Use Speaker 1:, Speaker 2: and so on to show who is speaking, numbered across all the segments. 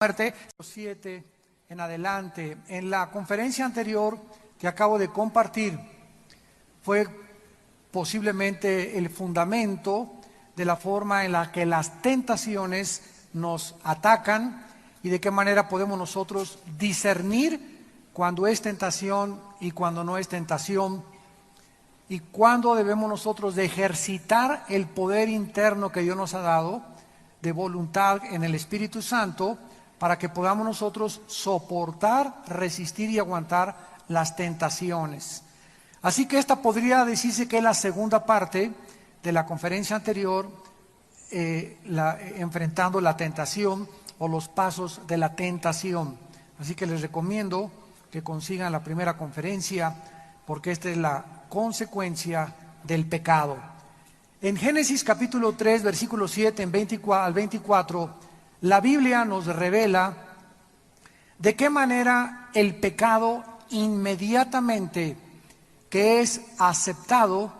Speaker 1: muerte, 7 en adelante. En la conferencia anterior que acabo de compartir fue posiblemente el fundamento de la forma en la que las tentaciones nos atacan y de qué manera podemos nosotros discernir cuando es tentación y cuando no es tentación, y cuándo debemos nosotros de ejercitar el poder interno que Dios nos ha dado de voluntad en el Espíritu Santo, para que podamos nosotros soportar, resistir y aguantar las tentaciones. Así que esta podría decirse que es la segunda parte de la conferencia anterior, enfrentando la tentación o los pasos de la tentación. Así que les recomiendo que consigan la primera conferencia, porque esta es la consecuencia del pecado. En Génesis capítulo 3, versículo 7 al 24, la Biblia nos revela de qué manera el pecado inmediatamente que es aceptado,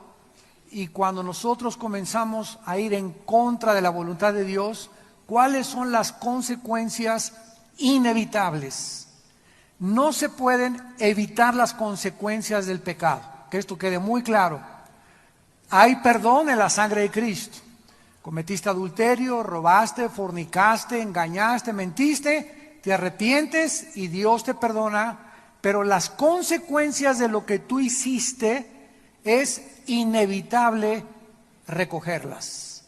Speaker 1: y cuando nosotros comenzamos a ir en contra de la voluntad de Dios, cuáles son las consecuencias inevitables. No se pueden evitar las consecuencias del pecado, que esto quede muy claro. Hay perdón en la sangre de Cristo. Cometiste adulterio, robaste, fornicaste, engañaste, mentiste, te arrepientes y Dios te perdona, pero las consecuencias de lo que tú hiciste es inevitable recogerlas.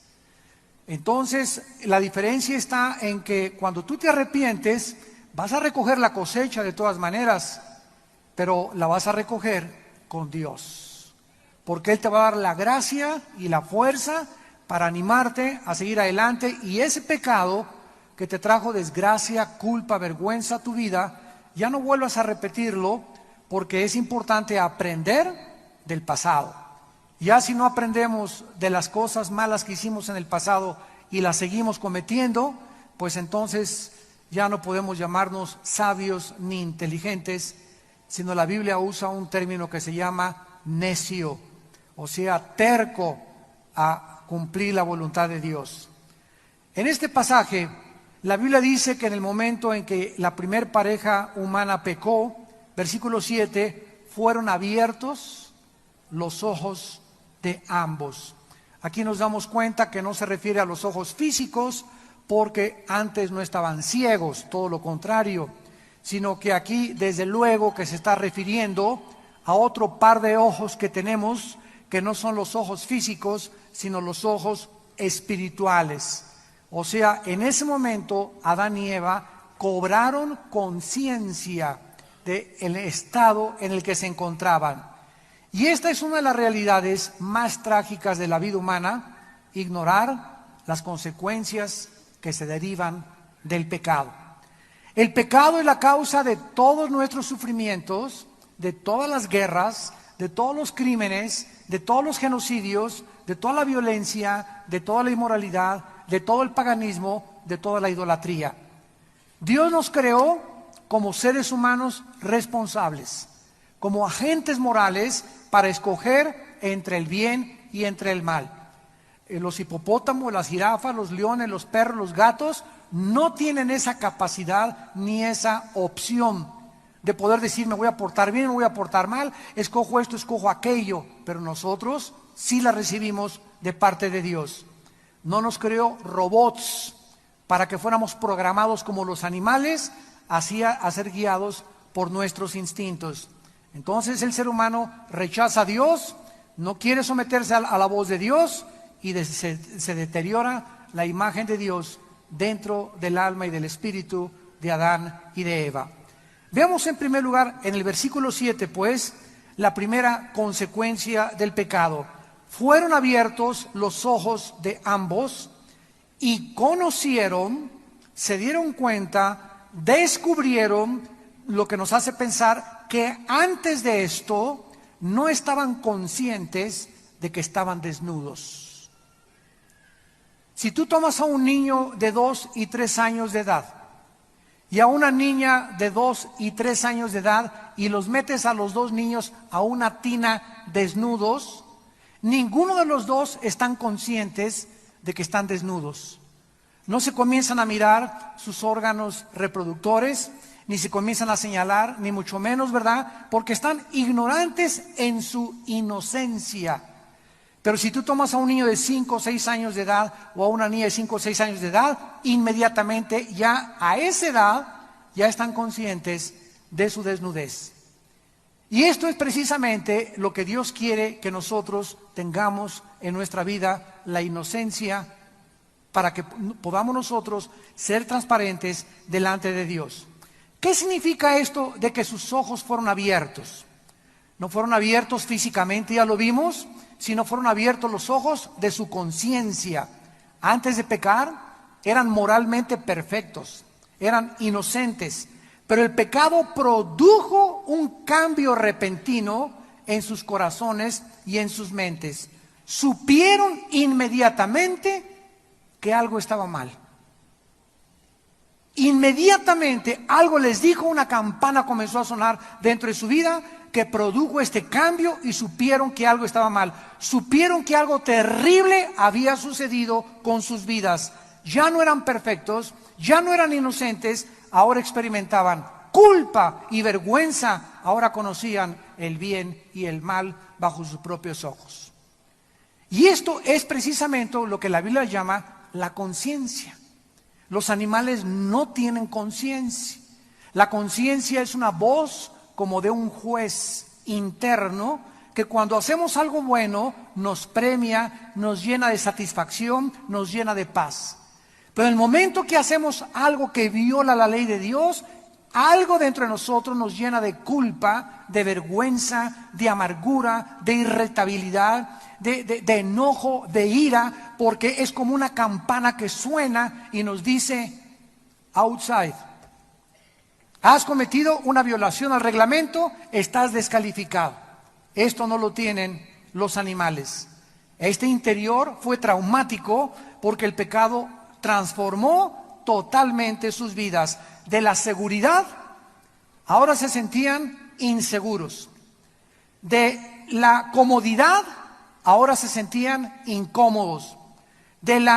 Speaker 1: Entonces, la diferencia está en que cuando tú te arrepientes, vas a recoger la cosecha de todas maneras, pero la vas a recoger con Dios, porque Él te va a dar la gracia y la fuerza para animarte a seguir adelante, y ese pecado que te trajo desgracia, culpa, vergüenza a tu vida, ya no vuelvas a repetirlo, porque es importante aprender del pasado. Ya si no aprendemos de las cosas malas que hicimos en el pasado y las seguimos cometiendo, pues entonces ya no podemos llamarnos sabios ni inteligentes, sino la Biblia usa un término que se llama necio, o sea, terco a cumplir la voluntad de Dios. En este pasaje, la Biblia dice que en el momento en que la primer pareja humana pecó, versículo 7, fueron abiertos los ojos de ambos. Aquí nos damos cuenta que no se refiere a los ojos físicos, porque antes no estaban ciegos, todo lo contrario, sino que aquí desde luego que se está refiriendo a otro par de ojos que tenemos, que no son los ojos físicos, sino los ojos espirituales. O sea, en ese momento Adán y Eva cobraron conciencia del estado en el que se encontraban. Y esta es una de las realidades más trágicas de la vida humana: ignorar las consecuencias que se derivan del pecado. El pecado es la causa de todos nuestros sufrimientos, de todas las guerras, de todos los crímenes, de todos los genocidios, de toda la violencia, de toda la inmoralidad, de todo el paganismo, de toda la idolatría. Dios nos creó como seres humanos responsables, como agentes morales para escoger entre el bien y entre el mal. Los hipopótamos, las jirafas, los leones, los perros, los gatos no tienen esa capacidad ni esa opción de poder decir: me voy a portar bien, me voy a portar mal, escojo esto, escojo aquello. Pero nosotros sí la recibimos de parte de Dios. No nos creó robots para que fuéramos programados como los animales, así a ser guiados por nuestros instintos. Entonces el ser humano rechaza a Dios, no quiere someterse a la voz de Dios, y se deteriora la imagen de Dios dentro del alma y del espíritu de Adán y de Eva. Veamos en primer lugar en el versículo 7, pues, la primera consecuencia del pecado. Fueron abiertos los ojos de ambos y conocieron, se dieron cuenta, descubrieron, lo que nos hace pensar que antes de esto no estaban conscientes de que estaban desnudos. Si tú tomas a un niño de 2 y 3 años de edad y a una niña de 2 y 3 años de edad, y los metes a los dos niños a una tina desnudos, ninguno de los dos están conscientes de que están desnudos. No se comienzan a mirar sus órganos reproductores, ni se comienzan a señalar, ni mucho menos, ¿verdad? Porque están ignorantes en su inocencia. Pero si tú tomas a un niño de 5 o 6 años de edad o a una niña de 5 o 6 años de edad, inmediatamente ya a esa edad ya están conscientes de su desnudez. Y esto es precisamente lo que Dios quiere que nosotros tengamos en nuestra vida, la inocencia, para que podamos nosotros ser transparentes delante de Dios. ¿Qué significa esto de que sus ojos fueron abiertos? No fueron abiertos físicamente, ya lo vimos, sino fueron abiertos los ojos de su conciencia. Antes de pecar, eran moralmente perfectos, eran inocentes, pero el pecado produjo un cambio repentino en sus corazones y en sus mentes. Supieron inmediatamente que algo estaba mal. Inmediatamente algo les dijo, una campana comenzó a sonar dentro de su vida que produjo este cambio y supieron que algo estaba mal. Supieron que algo terrible había sucedido con sus vidas. Ya no eran perfectos, ya no eran inocentes, ahora experimentaban culpa y vergüenza, ahora conocían el bien y el mal bajo sus propios ojos. Y esto es precisamente lo que la Biblia llama la conciencia. Los animales no tienen conciencia. La conciencia es una voz como de un juez interno que cuando hacemos algo bueno nos premia, nos llena de satisfacción, nos llena de paz. Pero en el momento que hacemos algo que viola la ley de Dios, algo dentro de nosotros nos llena de culpa, de vergüenza, de amargura, de irritabilidad, de enojo, de ira, porque es como una campana que suena y nos dice, outside, has cometido una violación al reglamento, estás descalificado. Esto no lo tienen los animales. Este interior fue traumático porque el pecado transformó totalmente sus vidas. De la seguridad, ahora se sentían inseguros. De la comodidad, ahora se sentían incómodos. Del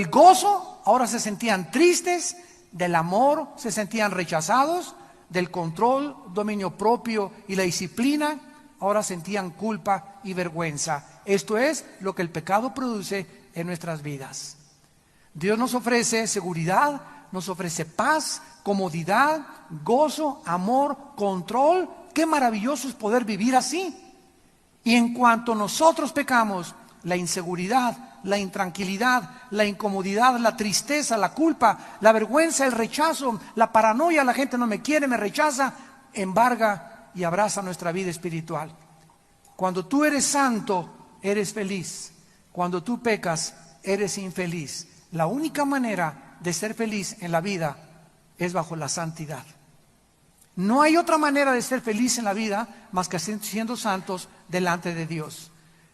Speaker 1: gozo, ahora se sentían tristes. Del amor, se sentían rechazados. Del control, dominio propio y la disciplina, ahora sentían culpa y vergüenza. Esto es lo que el pecado produce en nuestras vidas. Dios nos ofrece seguridad, nos ofrece paz, comodidad, gozo, amor, control. Qué maravilloso es poder vivir así. Y en cuanto nosotros pecamos, la inseguridad, la intranquilidad, la incomodidad, la tristeza, la culpa, la vergüenza, el rechazo, la paranoia, la gente no me quiere, me rechaza, embarga y abraza nuestra vida espiritual. Cuando tú eres santo, eres feliz. Cuando tú pecas, eres infeliz. La única manera de ser feliz en la vida es bajo la santidad. No hay otra manera de ser feliz en la vida más que siendo santos delante de Dios.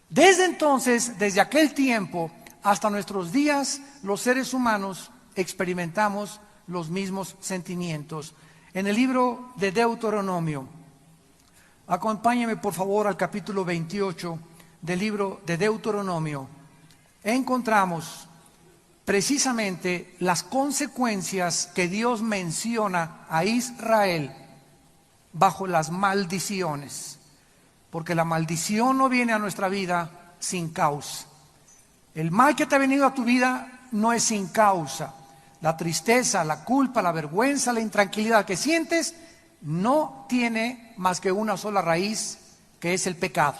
Speaker 1: Desde entonces, desde aquel tiempo hasta nuestros días, los seres humanos experimentamos los mismos sentimientos. En el libro de Deuteronomio, acompáñame por favor al capítulo 28 del libro de Deuteronomio, encontramos precisamente las consecuencias que Dios menciona a Israel bajo las maldiciones. Porque la maldición no viene a nuestra vida sin causa. El mal que te ha venido a tu vida no es sin causa. La tristeza, la culpa, la vergüenza, la intranquilidad que sientes no tiene más que una sola raíz, que es el pecado.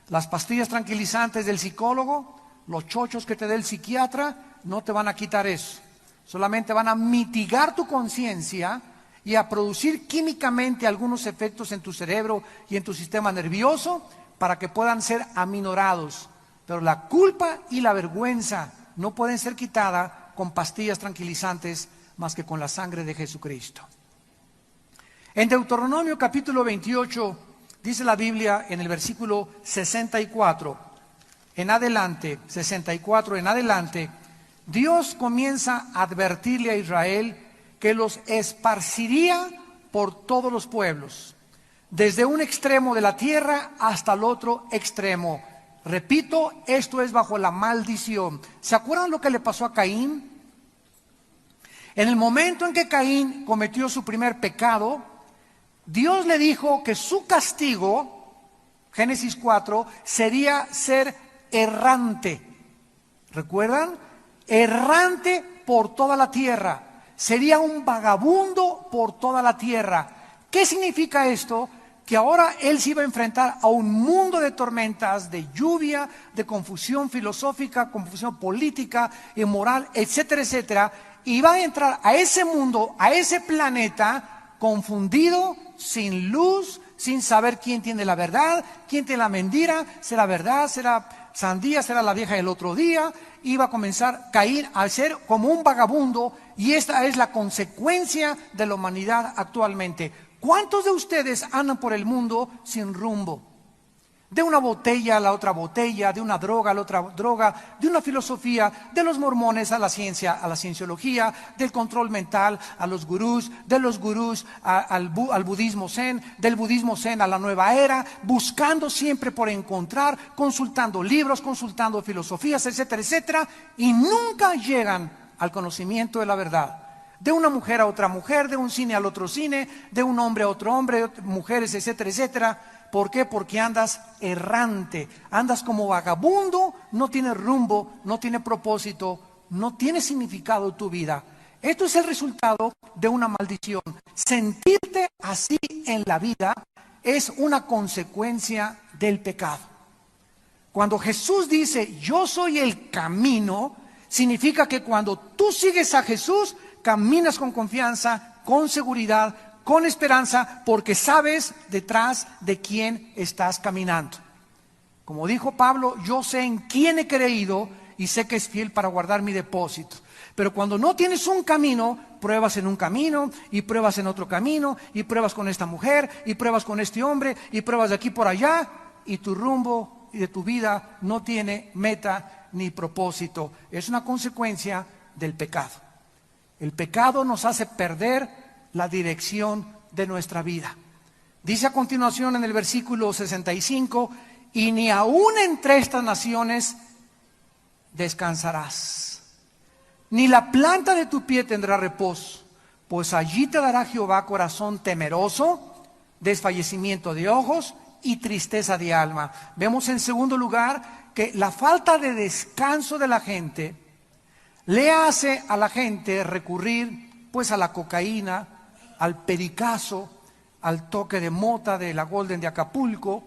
Speaker 1: Las pastillas tranquilizantes del psicólogo, los chochos que te dé el psiquiatra, no te van a quitar eso. Solamente van a mitigar tu conciencia y a producir químicamente algunos efectos en tu cerebro y en tu sistema nervioso para que puedan ser aminorados. Pero la culpa y la vergüenza no pueden ser quitadas con pastillas tranquilizantes más que con la sangre de Jesucristo. En Deuteronomio capítulo 28 dice la Biblia en el versículo 64 en adelante, 64 en adelante, Dios comienza a advertirle a Israel que los esparciría por todos los pueblos, desde un extremo de la tierra hasta el otro extremo. Repito, esto es bajo la maldición. ¿Se acuerdan lo que le pasó a Caín En el momento en que Caín cometió su primer pecado, Dios le dijo que su castigo, Génesis 4, sería ser errante. ¿Recuerdan? Errante por toda la tierra. Sería un vagabundo por toda la tierra. ¿Qué significa esto? Que ahora él se iba a enfrentar a un mundo de tormentas, de lluvia, de confusión filosófica, confusión política y moral, etcétera, etcétera. Y va a entrar a ese mundo, a ese planeta, confundido, sin luz, sin saber quién tiene la verdad, quién tiene la mentira, será verdad, será sandía, será la vieja del otro día. Iba a comenzar Caín a ser como un vagabundo, y esta es la consecuencia de la humanidad actualmente. ¿Cuántos de ustedes andan por el mundo sin rumbo? De una botella a la otra botella, de una droga a la otra droga, de una filosofía, de los mormones a la ciencia, a la cienciología, del control mental a los gurús, de los gurús al budismo zen, del budismo zen a la nueva era, buscando siempre por encontrar, consultando libros, consultando filosofías, etcétera, etcétera, y nunca llegan al conocimiento de la verdad. De una mujer a otra mujer, de un cine al otro cine, de un hombre a otro hombre, mujeres, etcétera, etcétera. ¿Por qué? Porque andas errante, andas como vagabundo, no tiene rumbo, no tiene propósito, no tiene significado tu vida. Esto es el resultado de una maldición. Sentirte así en la vida es una consecuencia del pecado. Cuando Jesús dice, yo soy el camino, significa que cuando tú sigues a Jesús, caminas con confianza, con seguridad, con esperanza, porque sabes detrás de quién estás caminando. Como dijo Pablo, yo sé en quién he creído y sé que es fiel para guardar mi depósito. Pero cuando no tienes un camino, pruebas en un camino, y pruebas en otro camino, y pruebas con esta mujer, y pruebas con este hombre, y pruebas de aquí por allá, y tu rumbo y de tu vida no tiene meta ni propósito. Es una consecuencia del pecado. El pecado nos hace perder la dirección de nuestra vida. Dice a continuación en el versículo 65, y ni aún entre estas naciones descansarás, ni la planta de tu pie tendrá reposo, pues allí te dará Jehová corazón temeroso, desfallecimiento de ojos y tristeza de alma. Vemos en segundo lugar que la falta de descanso de la gente le hace a la gente recurrir pues a la cocaína, al pericazo, al toque de mota de la Golden de Acapulco,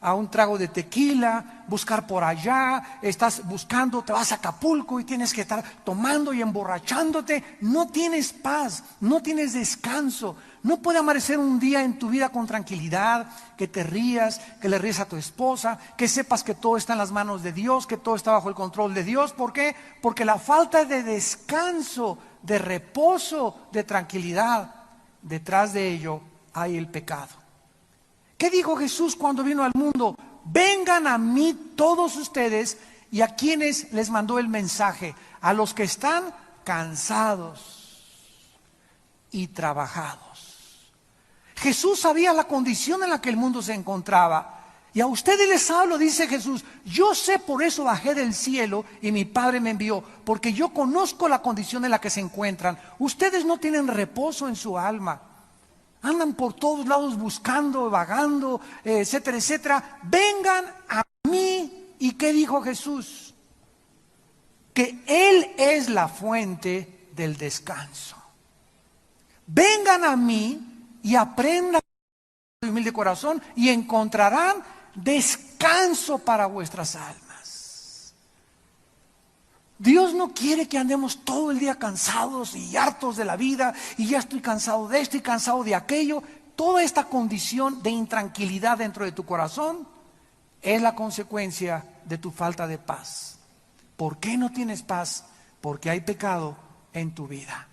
Speaker 1: a un trago de tequila, buscar por allá, estás buscando, te vas a Acapulco y tienes que estar tomando y emborrachándote, no tienes paz, no tienes descanso, no puede amanecer un día en tu vida con tranquilidad, que te rías, que le ríes a tu esposa, que sepas que todo está en las manos de Dios, que todo está bajo el control de Dios. ¿Por qué? Porque la falta de descanso, de reposo, de tranquilidad, detrás de ello hay el pecado. ¿Qué dijo Jesús cuando vino al mundo? Vengan a mí todos ustedes. ¿Y a quienes les mandó el mensaje? A los que están cansados y trabajados. Jesús sabía la condición en la que el mundo se encontraba. Y a ustedes les hablo, dice Jesús, yo sé, por eso bajé del cielo y mi Padre me envió, porque yo conozco la condición en la que se encuentran. Ustedes no tienen reposo en su alma. Andan por todos lados buscando, vagando, etcétera, etcétera. Vengan a mí. ¿Y qué dijo Jesús? Que Él es la fuente del descanso. Vengan a mí y aprendan de humilde corazón y encontrarán descanso para vuestras almas. Dios no quiere que andemos todo el día cansados y hartos de la vida, y ya estoy cansado de esto y cansado de aquello. Toda esta condición de intranquilidad dentro de tu corazón es la consecuencia de tu falta de paz. ¿Por qué no tienes paz? Porque hay pecado en tu vida.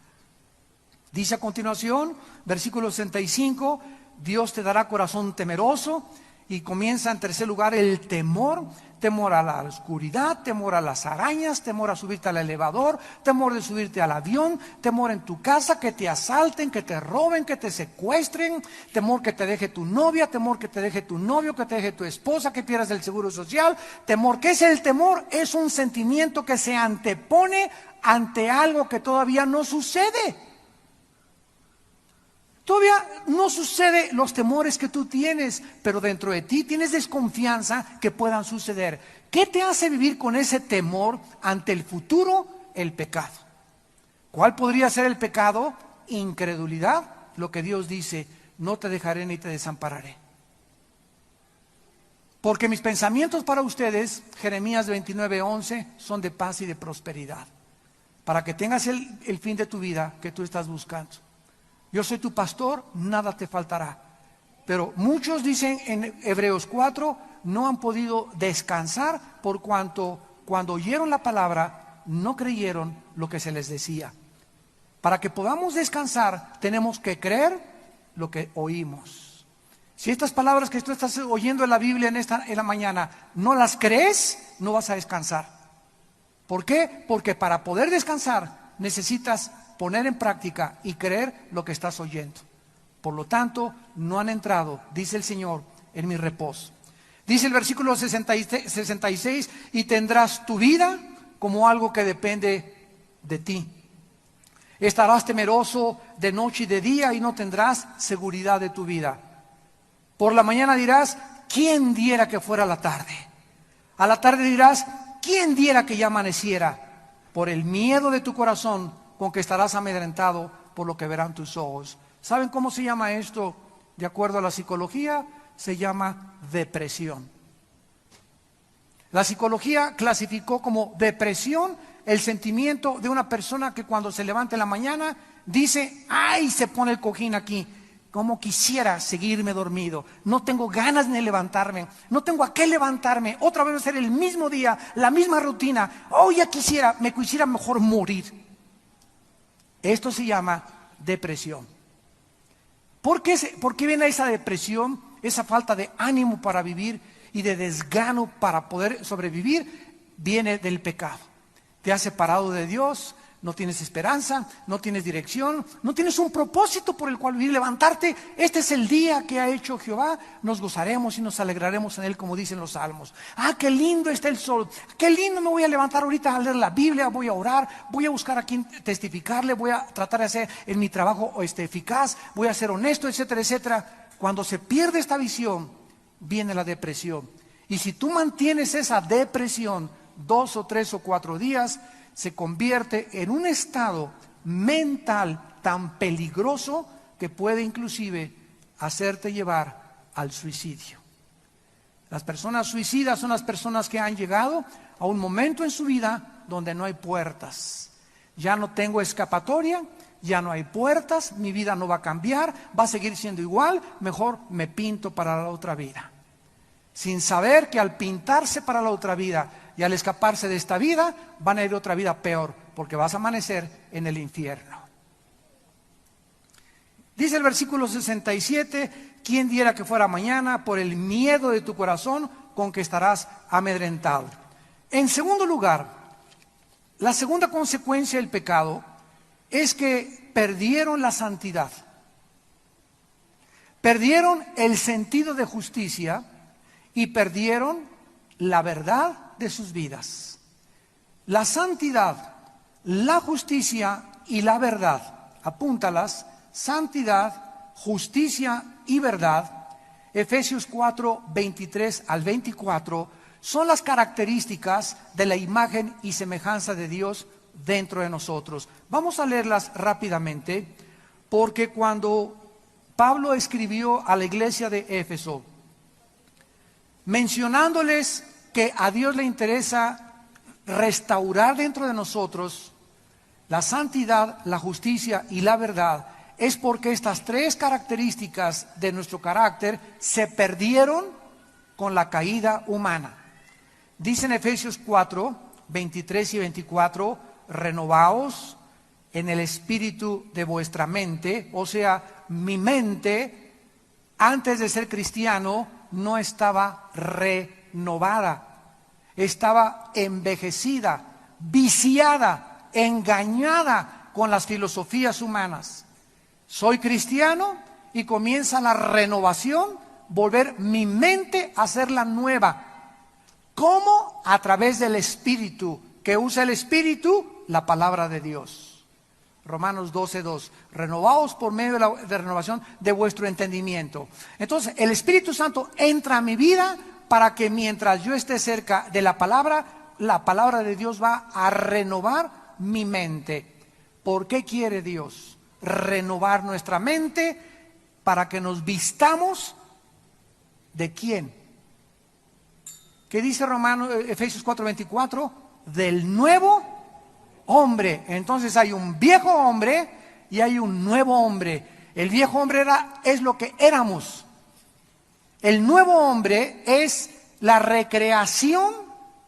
Speaker 1: Dice a continuación, versículo 65, Dios te dará corazón temeroso. Y comienza en tercer lugar el temor. Temor a la oscuridad, temor a las arañas, temor a subirte al elevador, temor de subirte al avión, temor en tu casa, que te asalten, que te roben, que te secuestren, temor que te deje tu novia, temor que te deje tu novio, que te deje tu esposa, que pierdas el seguro social. Temor, ¿qué es el temor? Es un sentimiento que se antepone ante algo que todavía no sucede. Todavía no sucede los temores que tú tienes, pero dentro de ti tienes desconfianza que puedan suceder. ¿Qué te hace vivir con ese temor ante el futuro? El pecado. ¿Cuál podría ser el pecado? Incredulidad. Lo que Dios dice, no te dejaré ni te desampararé. Porque mis pensamientos para ustedes, Jeremías 29:11, son de paz y de prosperidad, para que tengas el fin de tu vida que tú estás buscando. Yo soy tu pastor, nada te faltará. Pero muchos dicen en Hebreos 4, no han podido descansar por cuanto cuando oyeron la palabra no creyeron lo que se les decía. Para que podamos descansar tenemos que creer lo que oímos. Si estas palabras que tú estás oyendo en la Biblia en la mañana no las crees, no vas a descansar. ¿Por qué? Porque para poder descansar necesitas poner en práctica y creer lo que estás oyendo. Por lo tanto, no han entrado, dice el Señor, en mi reposo. Dice el versículo 66, y tendrás tu vida como algo que depende de ti. Estarás temeroso de noche y de día y no tendrás seguridad de tu vida. Por la mañana dirás, ¿quién diera que fuera la tarde? A la tarde dirás, ¿quién diera que ya amaneciera? Por el miedo de tu corazón, con que estarás amedrentado por lo que verán tus ojos. ¿Saben cómo se llama esto? De acuerdo a la psicología, se llama depresión. La psicología clasificó como depresión el sentimiento de una persona que cuando se levanta en la mañana dice, ¡ay! Se pone el cojín aquí. Como quisiera seguirme dormido. No tengo ganas de levantarme. No tengo a qué levantarme. Otra vez va a ser el mismo día, la misma rutina. Oh, ya quisiera, me quisiera mejor morir. Esto se llama depresión. ¿Por qué viene esa depresión? Esa falta de ánimo para vivir y de desgano para poder sobrevivir, viene del pecado. Te has separado de Dios, no tienes esperanza, no tienes dirección, no tienes un propósito por el cual vivir, levantarte. Este es el día que ha hecho Jehová, nos gozaremos y nos alegraremos en él, como dicen los salmos. Ah, qué lindo está el sol, qué lindo me voy a levantar ahorita a leer la Biblia, voy a orar, voy a buscar a quien testificarle, voy a tratar de hacer en mi trabajo eficaz, voy a ser honesto, etcétera, etcétera. Cuando se pierde esta visión, viene la depresión. Y si tú mantienes esa depresión 2 o 3 o 4 días, se convierte en un estado mental tan peligroso que puede inclusive hacerte llevar al suicidio. Las personas suicidas son las personas que han llegado a un momento en su vida donde no hay puertas. Ya no tengo escapatoria, ya no hay puertas, mi vida no va a cambiar, va a seguir siendo igual, mejor me pinto para la otra vida. Sin saber que al pintarse para la otra vida y al escaparse de esta vida, van a ir a otra vida peor, porque vas a amanecer en el infierno. Dice el versículo 67, ¿quién diera que fuera mañana? Por el miedo de tu corazón, con que estarás amedrentado. En segundo lugar, la segunda consecuencia del pecado es que perdieron la santidad. Perdieron el sentido de justicia y perdieron la verdad de sus vidas. La santidad, la justicia y la verdad, apúntalas, santidad, justicia y verdad, Efesios 4, 23 al 24, son las características de la imagen y semejanza de Dios dentro de nosotros. Vamos a leerlas rápidamente, porque cuando Pablo escribió a la iglesia de Éfeso, mencionándoles que a Dios le interesa restaurar dentro de nosotros la santidad, la justicia y la verdad, es porque estas tres características de nuestro carácter se perdieron con la caída humana. Dice en Efesios 4, 23 y 24, renovaos en el espíritu de vuestra mente. O sea, mi mente, antes de ser cristiano, no estaba renovada, estaba envejecida, viciada, engañada con las filosofías humanas. Soy cristiano y comienza la renovación, volver mi mente a hacerla nueva. ¿Cómo? A través del Espíritu. ¿Que usa el Espíritu? la palabra de Dios. Romanos 12:2. Renovaos por medio de la renovación de vuestro entendimiento. Entonces, el Espíritu Santo entra a mi vida para que mientras yo esté cerca de la palabra de Dios va a renovar mi mente. ¿Por qué quiere Dios renovar nuestra mente? Para que nos vistamos ¿de quién? ¿Qué dice Efesios 4:24? Del nuevo hombre. Entonces hay un viejo hombre y hay un nuevo hombre. El viejo hombre es lo que éramos. El nuevo hombre es la recreación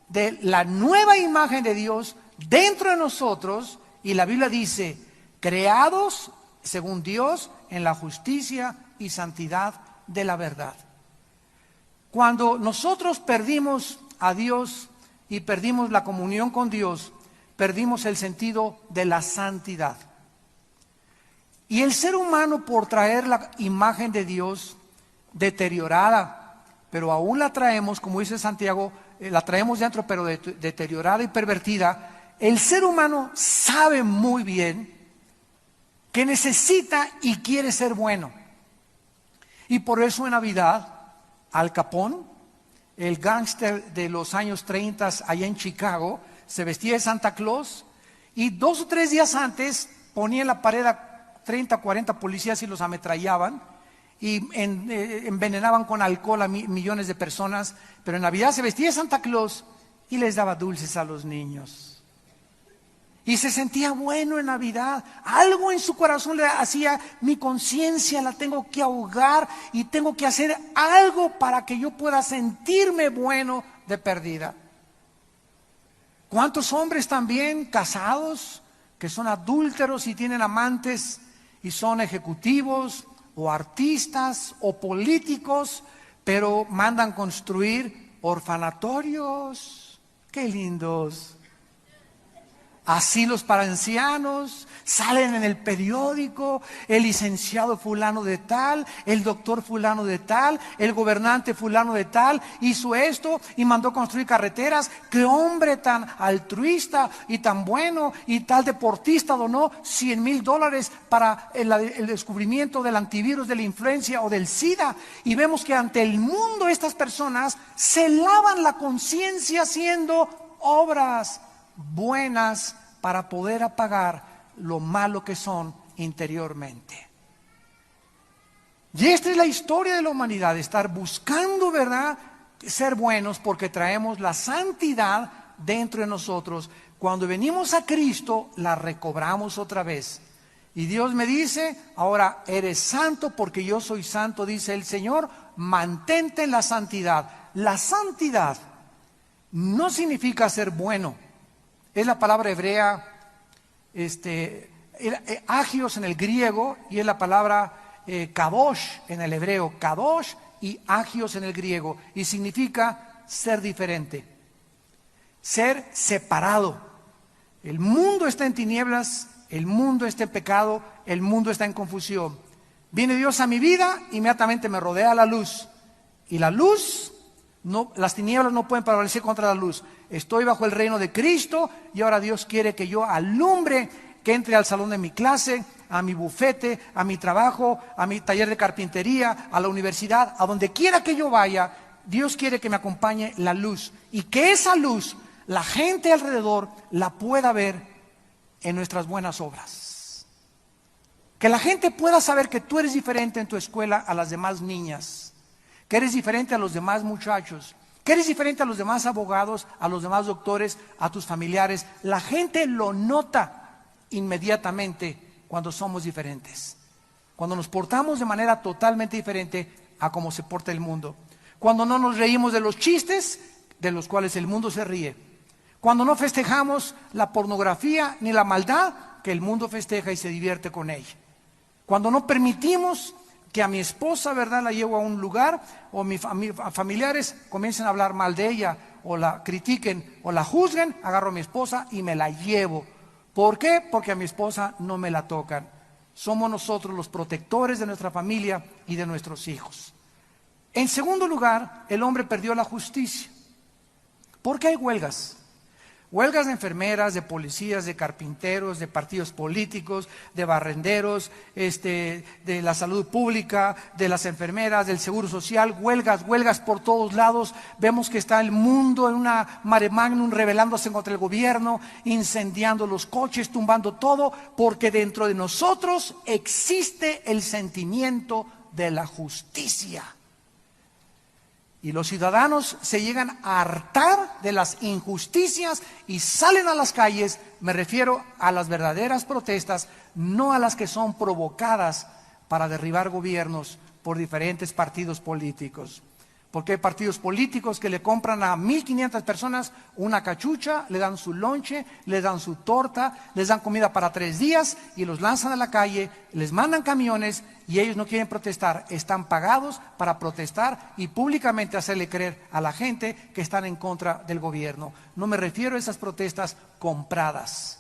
Speaker 1: de la nueva imagen de Dios dentro de nosotros. Y la Biblia dice, creados según Dios en la justicia y santidad de la verdad. Cuando nosotros perdimos a Dios y perdimos la comunión con Dios, perdimos el sentido de la santidad. Y el ser humano, por traer la imagen de Dios deteriorada, pero aún la traemos, como dice Santiago, la traemos dentro, pero deteriorada y pervertida, el ser humano sabe muy bien que necesita y quiere ser bueno. Y por eso en Navidad, Al Capone, el gángster de los años 30 allá en Chicago, se vestía de Santa Claus y 2 o 3 días antes ponía en la pared a 30 o 40 policías y los ametrallaban y envenenaban con alcohol a millones de personas. Pero en Navidad se vestía de Santa Claus y les daba dulces a los niños. Y se sentía bueno en Navidad. Algo en su corazón le hacía, mi conciencia la tengo que ahogar y tengo que hacer algo para que yo pueda sentirme bueno de perdida. ¿Cuántos hombres también casados que son adúlteros y tienen amantes y son ejecutivos o artistas o políticos, pero mandan construir orfanatorios? ¡Qué lindos! Asilos para ancianos, salen en el periódico, el licenciado fulano de tal, el doctor fulano de tal, el gobernante fulano de tal, hizo esto y mandó construir carreteras. ¡Qué hombre tan altruista y tan bueno! Y tal deportista donó $100,000 para el descubrimiento del antivirus, de la influencia o del SIDA. Y vemos que ante el mundo estas personas se lavan la conciencia haciendo obras buenas para poder apagar lo malo que son interiormente. Y esta es la historia de la humanidad, estar buscando, ¿verdad?, ser buenos, porque traemos la santidad dentro de nosotros. Cuando venimos a Cristo, la recobramos otra vez. Y Dios me dice, ahora eres santo porque yo soy santo, dice el Señor, mantente en la santidad. La santidad no significa ser bueno. Es la palabra hebrea, agios en el griego, y es la palabra kadosh en el hebreo, kadosh y agios en el griego, y significa ser diferente, ser separado. El mundo está en tinieblas, el mundo está en pecado, el mundo está en confusión. Viene Dios a mi vida, inmediatamente me rodea la luz, y la luz, las tinieblas no pueden prevalecer contra la luz. Estoy bajo el reino de Cristo y ahora Dios quiere que yo alumbre, que entre al salón de mi clase, a mi bufete, a mi trabajo, a mi taller de carpintería, a la universidad, a donde quiera que yo vaya. Dios quiere que me acompañe la luz y que esa luz, la gente alrededor la pueda ver en nuestras buenas obras. Que la gente pueda saber que tú eres diferente en tu escuela a las demás niñas, que eres diferente a los demás muchachos, que eres diferente a los demás abogados, a los demás doctores, a tus familiares. La gente lo nota inmediatamente cuando somos diferentes, cuando nos portamos de manera totalmente diferente a como se porta el mundo, cuando no nos reímos de los chistes de los cuales el mundo se ríe, cuando no festejamos la pornografía ni la maldad que el mundo festeja y se divierte con ella, cuando no permitimos que a mi esposa, ¿verdad?, la llevo a un lugar o mis familiares comiencen a hablar mal de ella o la critiquen o la juzguen, agarro a mi esposa y me la llevo. ¿Por qué? Porque a mi esposa no me la tocan. Somos nosotros los protectores de nuestra familia y de nuestros hijos. En segundo lugar, el hombre perdió la justicia. ¿Por qué hay huelgas? Huelgas de enfermeras, de policías, de carpinteros, de partidos políticos, de barrenderos, de la salud pública, de las enfermeras, del seguro social, huelgas por todos lados. Vemos que está el mundo en una mare magnum rebelándose contra el gobierno, incendiando los coches, tumbando todo, porque dentro de nosotros existe el sentimiento de la justicia. Y los ciudadanos se llegan a hartar de las injusticias y salen a las calles. Me refiero a las verdaderas protestas, no a las que son provocadas para derribar gobiernos por diferentes partidos políticos. Porque hay partidos políticos que le compran a 1,500 personas una cachucha, le dan su lonche, le dan su torta, les dan comida para 3 días y los lanzan a la calle, les mandan camiones y ellos no quieren protestar. Están pagados para protestar y públicamente hacerle creer a la gente que están en contra del gobierno. No me refiero a esas protestas compradas.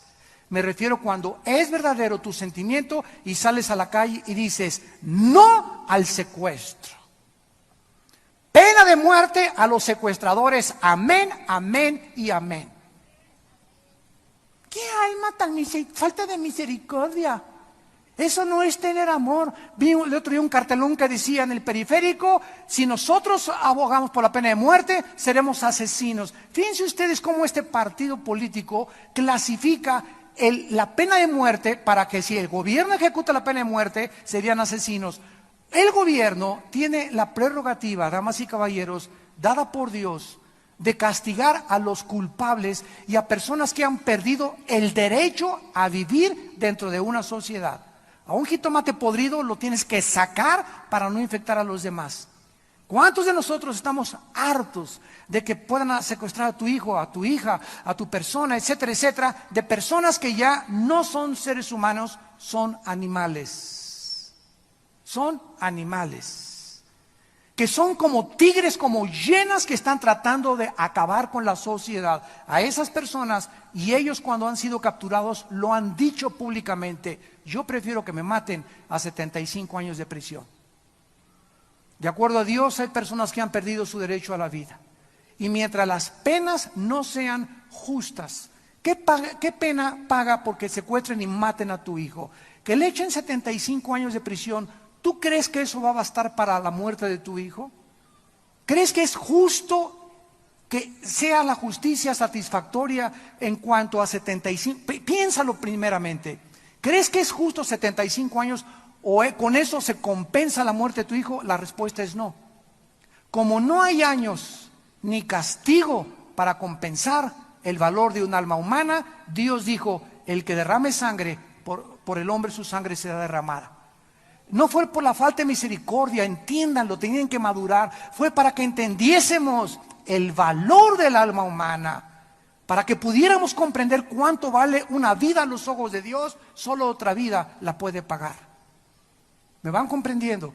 Speaker 1: Me refiero cuando es verdadero tu sentimiento y sales a la calle y dices no al secuestro. Pena de muerte a los secuestradores. Amén, amén y amén. ¿Qué alma tan falta de misericordia? Eso no es tener amor. Vi el otro día un cartelón que decía en el periférico: si nosotros abogamos por la pena de muerte, seremos asesinos. Fíjense ustedes cómo este partido político clasifica la pena de muerte para que si el gobierno ejecuta la pena de muerte, serían asesinos. El gobierno tiene la prerrogativa, damas y caballeros, dada por Dios, de castigar a los culpables y a personas que han perdido el derecho a vivir dentro de una sociedad. A un jitomate podrido lo tienes que sacar para no infectar a los demás. ¿Cuántos de nosotros estamos hartos de que puedan secuestrar a tu hijo, a tu hija, a tu persona, etcétera, etcétera, de personas que ya no son seres humanos, son animales? Son animales, que son como tigres, como hienas que están tratando de acabar con la sociedad. A esas personas, y ellos cuando han sido capturados lo han dicho públicamente: yo prefiero que me maten a 75 años de prisión. De acuerdo a Dios, hay personas que han perdido su derecho a la vida. Y mientras las penas no sean justas, ¿qué pena paga porque secuestren y maten a tu hijo? Que le echen 75 años de prisión. ¿Tú crees que eso va a bastar para la muerte de tu hijo? ¿Crees que es justo que sea la justicia satisfactoria en cuanto a 75? Piénsalo primeramente. ¿Crees que es justo 75 años o con eso se compensa la muerte de tu hijo? La respuesta es no. Como no hay años ni castigo para compensar el valor de un alma humana, Dios dijo: el que derrame sangre, por el hombre su sangre será derramada. No fue por la falta de misericordia, entiéndanlo, tenían que madurar. Fue para que entendiésemos el valor del alma humana, para que pudiéramos comprender cuánto vale una vida a los ojos de Dios. Solo otra vida la puede pagar. ¿Me van comprendiendo?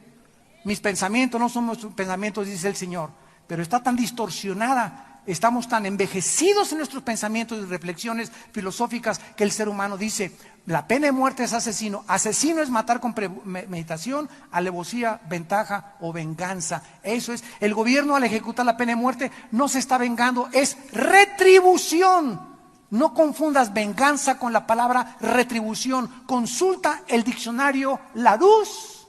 Speaker 1: Mis pensamientos no son nuestros pensamientos, dice el Señor, pero está tan distorsionada. Estamos tan envejecidos en nuestros pensamientos y reflexiones filosóficas que el ser humano dice: la pena de muerte es asesino. Asesino es matar con premeditación, alevosía, ventaja o venganza. Eso es. El gobierno, al ejecutar la pena de muerte, no se está vengando, es retribución. No confundas venganza con la palabra retribución. Consulta el diccionario Larousse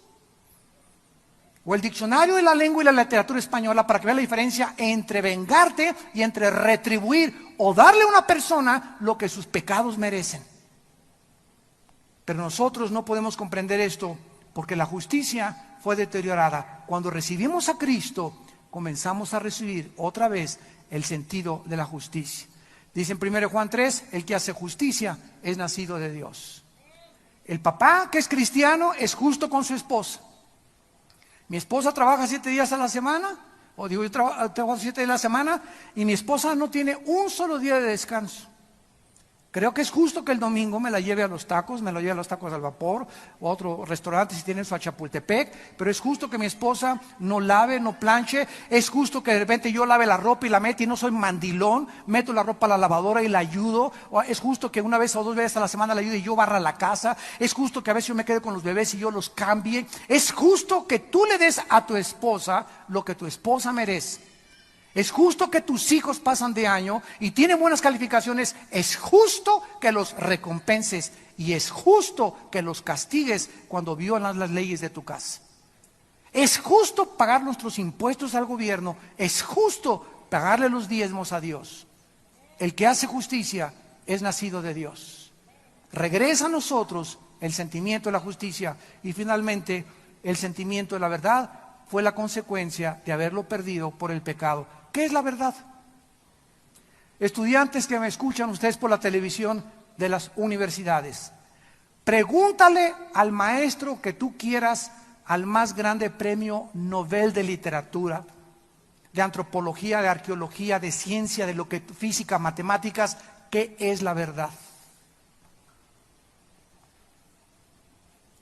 Speaker 1: o el diccionario de la lengua y la literatura española para que veas la diferencia entre vengarte y entre retribuir o darle a una persona lo que sus pecados merecen. Pero nosotros no podemos comprender esto porque la justicia fue deteriorada. Cuando recibimos a Cristo, comenzamos a recibir otra vez el sentido de la justicia. Dice en 1 Juan 3, el que hace justicia es nacido de Dios. El papá que es cristiano es justo con su esposa. Mi esposa trabaja 7 días a la semana, o digo, yo trabajo 7 días a la semana, y mi esposa no tiene un solo día de descanso. Creo que es justo que el domingo me la lleve a los tacos, me la lleve a los tacos al vapor, o a otro restaurante si tienen su a Chapultepec, pero es justo que mi esposa no lave, no planche, es justo que de repente yo lave la ropa y la meta y no soy mandilón, meto la ropa a la lavadora y la ayudo, o es justo que una vez o 2 veces a la semana la ayude y yo barra la casa, es justo que a veces yo me quede con los bebés y yo los cambie, es justo que tú le des a tu esposa lo que tu esposa merece. Es justo que tus hijos pasan de año y tienen buenas calificaciones. Es justo que los recompenses y es justo que los castigues cuando violan las leyes de tu casa. Es justo pagar nuestros impuestos al gobierno. Es justo pagarle los diezmos a Dios. El que hace justicia es nacido de Dios. Regresa a nosotros el sentimiento de la justicia y finalmente el sentimiento de la verdad fue la consecuencia de haberlo perdido por el pecado. ¿Qué es la verdad? Estudiantes que me escuchan ustedes por la televisión de las universidades, pregúntale al maestro que tú quieras al más grande premio Nobel de literatura, de antropología, de arqueología, de ciencia, de lo que física, matemáticas, ¿qué es la verdad?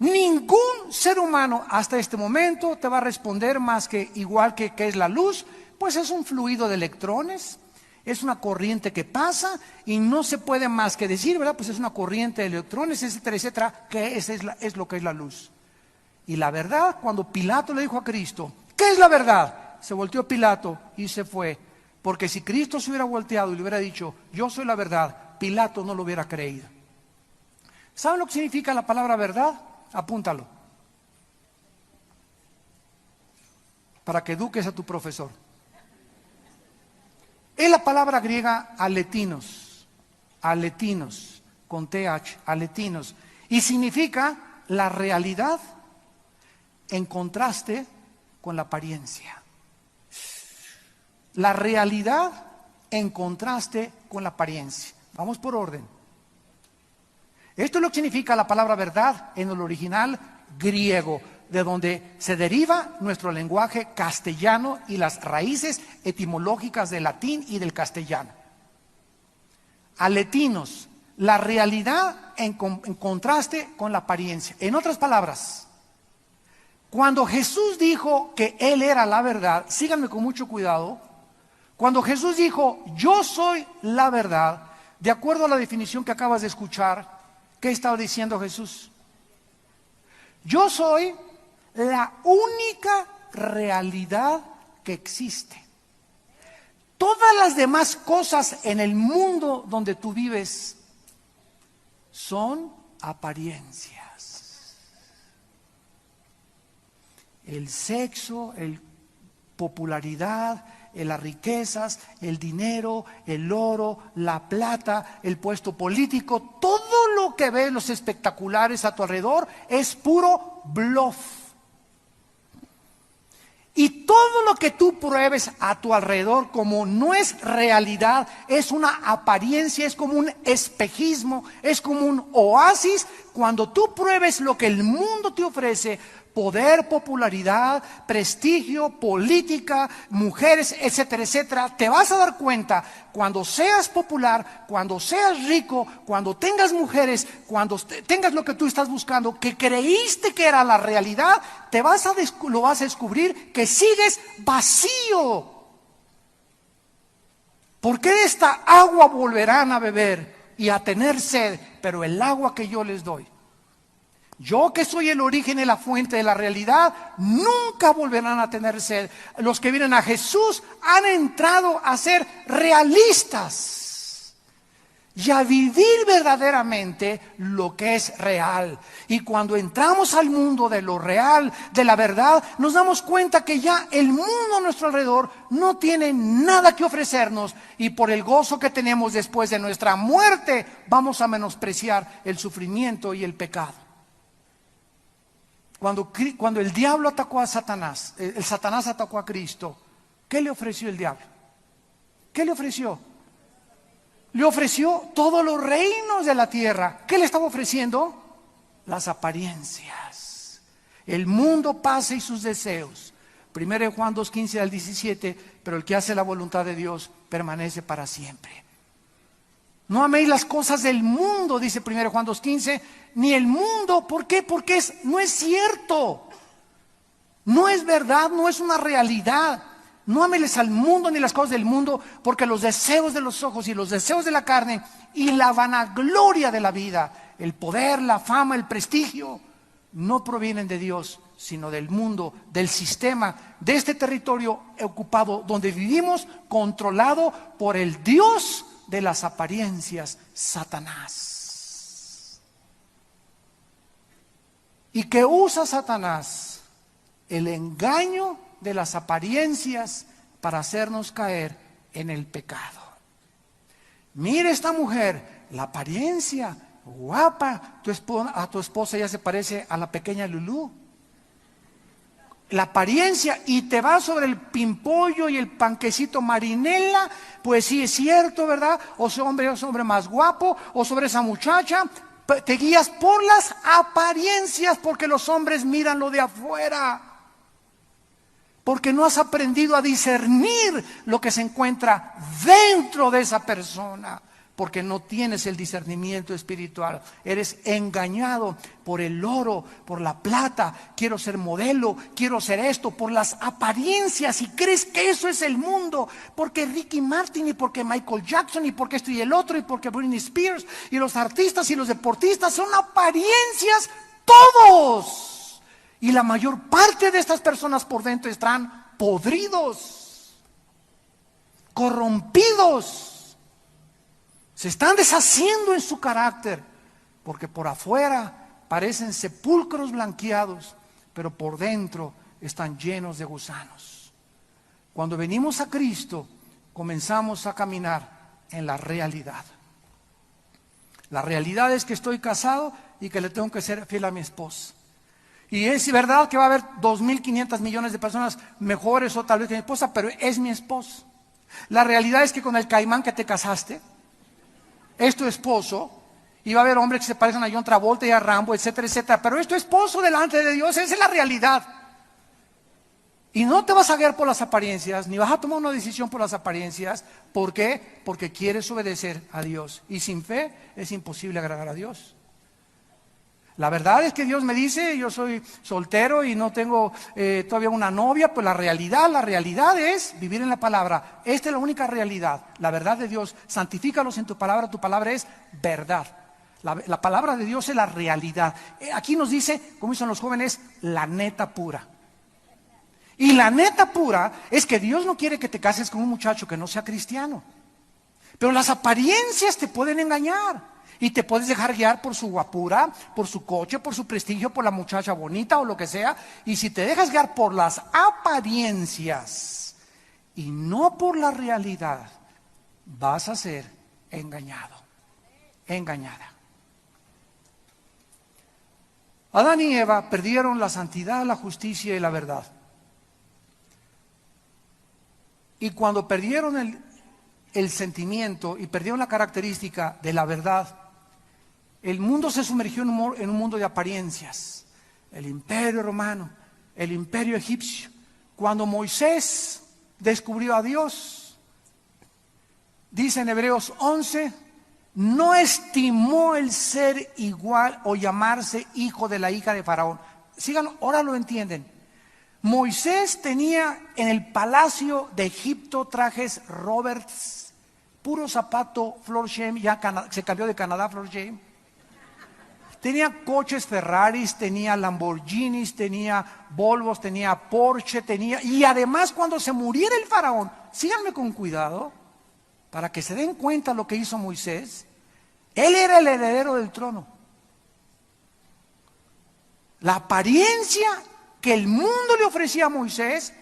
Speaker 1: Ningún ser humano hasta este momento te va a responder más que igual que ¿qué es la luz? Pues es un fluido de electrones, es una corriente que pasa y no se puede más que decir, ¿verdad? Pues es una corriente de electrones, etcétera, etcétera, que es lo que es la luz. Y la verdad, cuando Pilato le dijo a Cristo, ¿qué es la verdad? Se volteó Pilato y se fue, porque si Cristo se hubiera volteado y le hubiera dicho, yo soy la verdad, Pilato no lo hubiera creído. ¿Saben lo que significa la palabra verdad? Apúntalo, para que eduques a tu profesor. Es la palabra griega aletinos, con TH, aletinos, y significa la realidad en contraste con la apariencia. La realidad en contraste con la apariencia. Vamos por orden. Esto es lo que significa la palabra verdad en el original griego, de donde se deriva nuestro lenguaje castellano y las raíces etimológicas del latín y del castellano. Aletinos, la realidad en contraste con la apariencia. En otras palabras, cuando Jesús dijo que Él era la verdad, síganme con mucho cuidado, cuando Jesús dijo, yo soy la verdad, de acuerdo a la definición que acabas de escuchar, ¿qué estaba diciendo Jesús? Yo soy la única realidad que existe. Todas las demás cosas en el mundo donde tú vives son apariencias. El sexo, la popularidad, las riquezas, el dinero, el oro, la plata, el puesto político, todo lo que ves, los espectaculares a tu alrededor, es puro bluff. Y todo lo que tú pruebes a tu alrededor como no es realidad, es una apariencia, es como un espejismo, es como un oasis. Cuando tú pruebes lo que el mundo te ofrece, poder, popularidad, prestigio, política, mujeres, etcétera, etcétera, te vas a dar cuenta, cuando seas popular, cuando seas rico, cuando tengas mujeres, cuando tengas lo que tú estás buscando, que creíste que era la realidad, lo vas a descubrir que sigues vacío. Porque de esta agua volverán a beber y a tener sed, pero el agua que yo les doy, yo que soy el origen y la fuente de la realidad, nunca volverán a tener sed. Los que vienen a Jesús han entrado a ser realistas y a vivir verdaderamente lo que es real. Y cuando entramos al mundo de lo real, de la verdad, nos damos cuenta que ya el mundo a nuestro alrededor no tiene nada que ofrecernos, y por el gozo que tenemos después de nuestra muerte vamos a menospreciar el sufrimiento y el pecado. Cuando el diablo atacó a Satanás, el Satanás atacó a Cristo, ¿qué le ofreció el diablo? ¿Qué le ofreció? Le ofreció todos los reinos de la tierra. ¿Qué le estaba ofreciendo? Las apariencias. El mundo pasa y sus deseos. 1 Juan 2:15 al 17, pero el que hace la voluntad de Dios permanece para siempre. No améis las cosas del mundo, dice 1 Juan 2:15, ni el mundo. ¿Por qué? Porque no es cierto. No es verdad, no es una realidad. No améis al mundo ni las cosas del mundo, porque los deseos de los ojos y los deseos de la carne y la vanagloria de la vida, el poder, la fama, el prestigio, no provienen de Dios, sino del mundo, del sistema, de este territorio ocupado donde vivimos, controlado por el Dios de las apariencias, Satanás. ¿Y qué usa Satanás? El engaño de las apariencias para hacernos caer en el pecado. Mire esta mujer, la apariencia, guapa, a tu esposa ya se parece a la pequeña Lulú. La apariencia, y te va sobre el pimpollo y el panquecito marinela, pues sí es cierto, ¿verdad? O ese hombre más guapo, o sobre esa muchacha, te guías por las apariencias, porque los hombres miran lo de afuera, porque no has aprendido a discernir lo que se encuentra dentro de esa persona. Porque no tienes el discernimiento espiritual. Eres engañado por el oro, por la plata. Quiero ser modelo, quiero ser esto, por las apariencias. Y crees que eso es el mundo. Porque Ricky Martin, y porque Michael Jackson, y porque esto y el otro, y porque Britney Spears, y los artistas y los deportistas son apariencias todos. Y la mayor parte de estas personas por dentro están podridos, corrompidos. Se están deshaciendo en su carácter, porque por afuera parecen sepulcros blanqueados, pero por dentro están llenos de gusanos. Cuando venimos a Cristo, comenzamos a caminar en la realidad. La realidad es que estoy casado y que le tengo que ser fiel a mi esposa. Y es verdad que va a haber 2.500 millones de personas mejores o tal vez que mi esposa, pero es mi esposa. La realidad es que con el caimán que te casaste, es tu esposo, y va a haber hombres que se parecen a John Travolta y a Rambo, etcétera, etcétera, pero es tu esposo delante de Dios. Esa es la realidad. Y no te vas a guiar por las apariencias, ni vas a tomar una decisión por las apariencias. ¿Por qué? Porque quieres obedecer a Dios, y sin fe es imposible agradar a Dios. La verdad es que Dios me dice, yo soy soltero y no tengo todavía una novia, pues la realidad es vivir en la palabra. Esta es la única realidad, la verdad de Dios. Santifícalos en tu palabra es verdad. La palabra de Dios es la realidad. Aquí nos dice, como dicen los jóvenes, la neta pura. Y la neta pura es que Dios no quiere que te cases con un muchacho que no sea cristiano. Pero las apariencias te pueden engañar. Y te puedes dejar guiar por su guapura, por su coche, por su prestigio, por la muchacha bonita o lo que sea. Y si te dejas guiar por las apariencias y no por la realidad, vas a ser engañado, engañada. Adán y Eva perdieron la santidad, la justicia y la verdad. Y cuando perdieron el sentimiento y perdieron la característica de la verdad, el mundo se sumergió en un mundo de apariencias. El imperio romano, el imperio egipcio. Cuando Moisés descubrió a Dios, dice en Hebreos 11, no estimó el ser igual o llamarse hijo de la hija de Faraón. Síganlo, ahora lo entienden. Moisés tenía en el palacio de Egipto trajes Roberts, puro zapato Florsheim, ya se cambió de Canadá Florsheim. Tenía coches Ferraris, tenía Lamborghinis, tenía Volvos, tenía Porsche, y además cuando se muriera el faraón, síganme con cuidado, para que se den cuenta lo que hizo Moisés, él era el heredero del trono. La apariencia que el mundo le ofrecía a Moisés,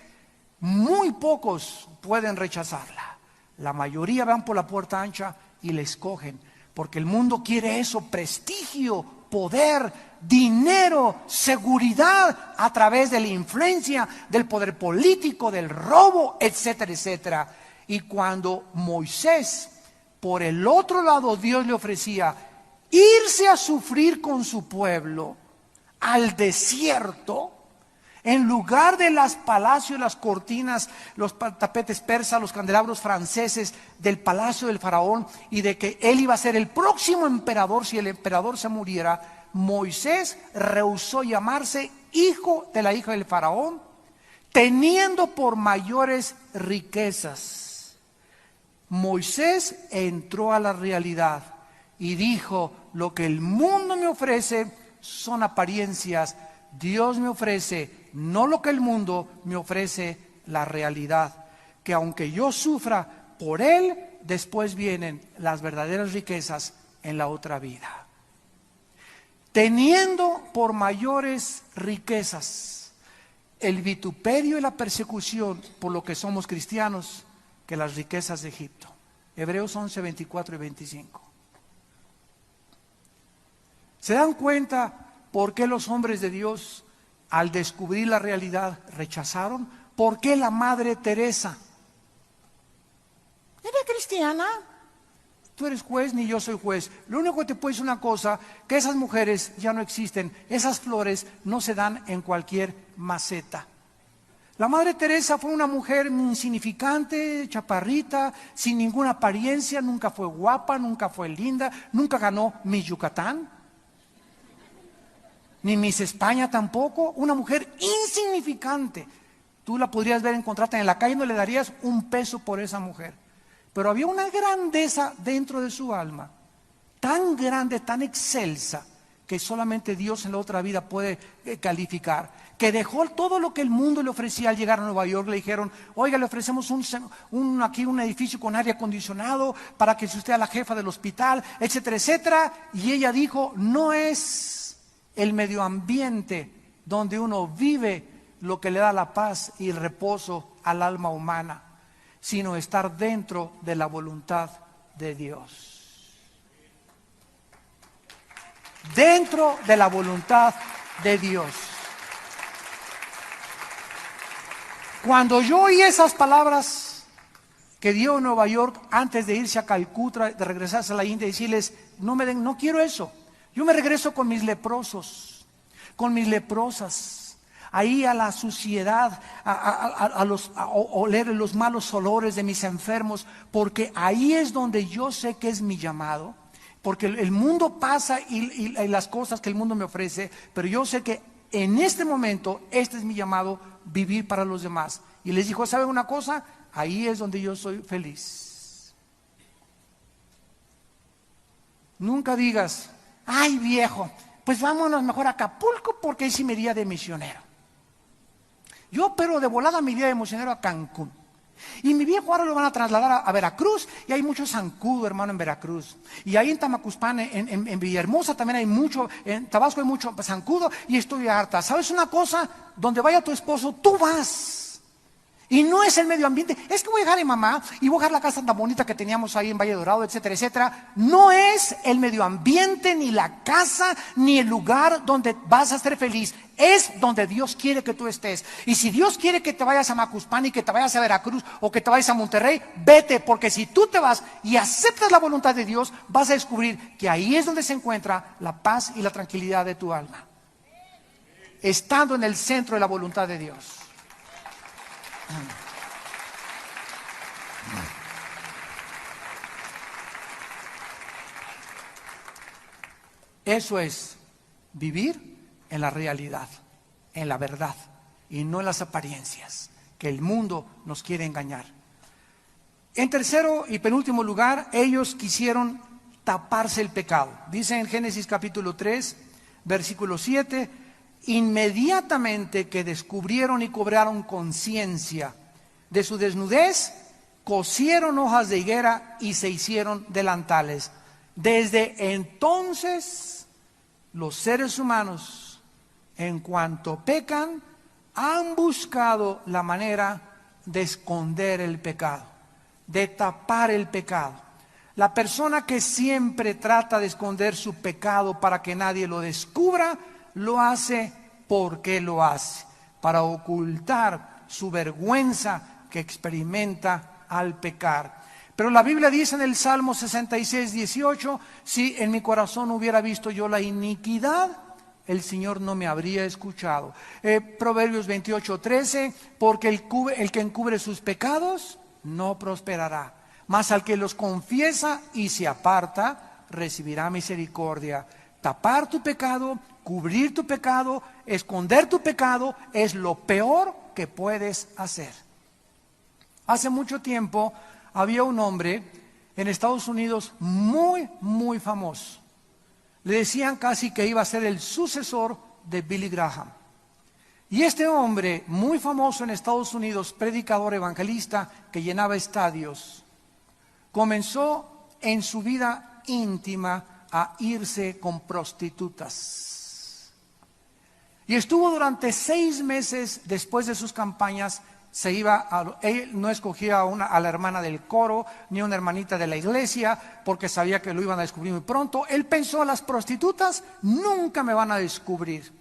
Speaker 1: muy pocos pueden rechazarla. La mayoría van por la puerta ancha y le escogen, porque el mundo quiere eso, prestigio, poder, dinero, seguridad a través de la influencia, del poder político, del robo, etcétera, etcétera. Y cuando Moisés, por el otro lado, Dios le ofrecía irse a sufrir con su pueblo al desierto, en lugar de los palacios, las cortinas, los tapetes persas, los candelabros franceses del palacio del faraón, y de que él iba a ser el próximo emperador si el emperador se muriera, Moisés rehusó llamarse hijo de la hija del faraón, teniendo por mayores riquezas. Moisés entró a la realidad y dijo, lo que el mundo me ofrece son apariencias, Dios me ofrece no lo que el mundo me ofrece, la realidad, que aunque yo sufra por Él, después vienen las verdaderas riquezas en la otra vida. Teniendo por mayores riquezas el vituperio y la persecución por lo que somos cristianos que las riquezas de Egipto. Hebreos 11, 24 y 25. ¿Se dan cuenta por qué los hombres de Dios, al descubrir la realidad, rechazaron? ¿Por qué la Madre Teresa? ¿Eres cristiana? Tú eres juez, ni yo soy juez. Lo único que te puedo decir una cosa, que esas mujeres ya no existen. Esas flores no se dan en cualquier maceta. La Madre Teresa fue una mujer insignificante, chaparrita, sin ninguna apariencia, nunca fue guapa, nunca fue linda, nunca ganó Miss Yucatán, ni Miss España tampoco. Una mujer insignificante. Tú la podrías ver, encontrarte en la calle y no le darías un peso por esa mujer. Pero había una grandeza dentro de su alma, tan grande, tan excelsa, que solamente Dios en la otra vida puede calificar, que dejó todo lo que el mundo le ofrecía al llegar a Nueva York. Le dijeron, oiga, le ofrecemos aquí un edificio con aire acondicionado para que usted sea la jefa del hospital, etcétera, etcétera. Y ella dijo, no es el medio ambiente donde uno vive lo que le da la paz y el reposo al alma humana, sino estar dentro de la voluntad de Dios. Dentro de la voluntad de Dios. Cuando yo oí esas palabras que dio en Nueva York antes de irse a Calcuta, de regresarse a la India y decirles, no quiero eso. Yo me regreso con mis leprosos, con mis leprosas. Ahí a la suciedad, a oler los malos olores de mis enfermos, porque ahí es donde yo sé que es mi llamado, porque el mundo pasa y las cosas que el mundo me ofrece, pero yo sé que en este momento, este es mi llamado, vivir para los demás. Y les dijo, ¿saben una cosa? Ahí es donde yo soy feliz. Nunca digas, ay viejo, pues vámonos mejor a Acapulco porque ahí sí me iría de misionero. Yo, pero de volada me iría de misionero a Cancún. Y mi viejo ahora lo van a trasladar a Veracruz, y hay mucho zancudo, hermano, en Veracruz. Y ahí en Tamacuspán, en Villahermosa también hay mucho, en Tabasco hay mucho zancudo, y estoy harta. ¿Sabes una cosa? Donde vaya tu esposo, tú vas. Y no es el medio ambiente, es que voy a dejar a mi mamá y voy a dejar la casa tan bonita que teníamos ahí en Valle Dorado, etcétera, etcétera. No es el medio ambiente, ni la casa, ni el lugar donde vas a ser feliz. Es donde Dios quiere que tú estés. Y si Dios quiere que te vayas a Macuspán y que te vayas a Veracruz o que te vayas a Monterrey, vete, porque si tú te vas y aceptas la voluntad de Dios, vas a descubrir que ahí es donde se encuentra la paz y la tranquilidad de tu alma. Estando en el centro de la voluntad de Dios. Eso es vivir en la realidad, en la verdad, y no en las apariencias que el mundo nos quiere engañar. En tercero y penúltimo lugar, ellos quisieron taparse el pecado. Dice en Génesis capítulo 3, versículo 7, inmediatamente que descubrieron y cobraron conciencia de su desnudez, cosieron hojas de higuera y se hicieron delantales. Desde entonces, los seres humanos, en cuanto pecan, han buscado la manera de esconder el pecado, de tapar el pecado. La persona que siempre trata de esconder su pecado para que nadie lo descubra, lo hace porque lo hace, para ocultar su vergüenza que experimenta al pecar. Pero la Biblia dice en el Salmo 66, 18, si en mi corazón hubiera visto yo la iniquidad, el Señor no me habría escuchado. Proverbios 28, 13, porque el que encubre sus pecados no prosperará, mas al que los confiesa y se aparta, recibirá misericordia. Tapar tu pecado, cubrir tu pecado, esconder tu pecado es lo peor que puedes hacer. Hace mucho tiempo había un hombre en Estados Unidos muy, famoso. Le decían casi que iba a ser el sucesor de Billy Graham. Y este hombre, muy famoso en Estados Unidos, predicador evangelista que llenaba estadios, comenzó en su vida íntima a irse con prostitutas. Y estuvo durante 6 meses después de sus campañas. Él no escogía a la hermana del coro, ni una hermanita de la iglesia, porque sabía que lo iban a descubrir muy pronto. Él pensó: las prostitutas nunca me van a descubrir.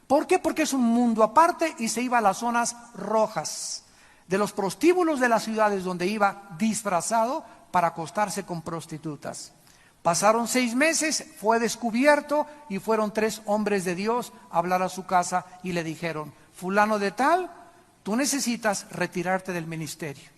Speaker 1: ¿Por qué? Porque es un mundo aparte, y se iba a las zonas rojas de los prostíbulos de las ciudades, donde iba disfrazado para acostarse con prostitutas. Pasaron 6 meses, fue descubierto, y fueron 3 hombres de Dios a hablar a su casa y le dijeron: fulano de tal, tú necesitas retirarte del ministerio,